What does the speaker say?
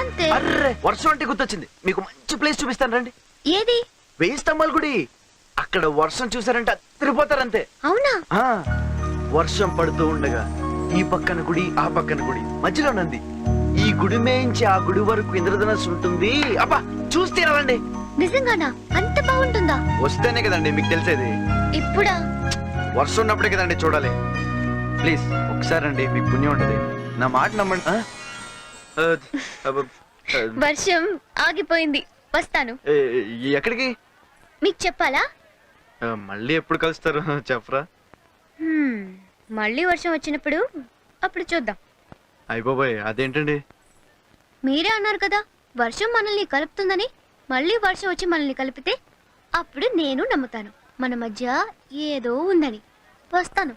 అంతే. అర్రే వర్షం అంటే గుర్తొచ్చింది, మీకు మంచి ప్లేస్ చూపిస్తాను రండి. ఏది? 1000 స్తంభాల గుడి. అక్కడ వర్షం చూసారంటే అదిరిపోతారంతే. అవునా? ఆ వర్షం పడుతూ ఉండగా ఈ పక్కన గుడి ఆ పక్కన గుడి మధ్యలో నంది. ఈ గుడి మేంచి ఆ గుడి వరకు ఇంద్రధనస్సు ఉంటుంది. అబ్బా చూస్తే రండి. నిజంగానా? అంత బాగుంటుందా? వస్తేనే కదండి మీకు తెలిసేది. ఇప్పుడా? వర్షం ఉన్నప్పుడే కదండి చూడాలి. ప్లీజ్ ఒకసారి అండి, మీకు పుణ్యం ఉంటది. నా మాట నమ్మండి. వర్షం ఆగిపోయింది, వస్తాను. ఎక్కడికి? మీకు చెప్పాలా? మళ్ళీ ఎప్పుడు కలుస్తారు చెప్పరా? మళ్ళీ వర్షం వచ్చినప్పుడు అప్పుడు చూద్దాం. అయిపోయి అదేంటండి? మీరే అన్నారు కదా వర్షం మనల్ని కలుపుతుందని. మళ్ళీ వర్షం వచ్చి మనల్ని కలిపితే అప్పుడు నేను నమ్ముతాను మన మధ్య ఏదో ఉందని. వస్తాను.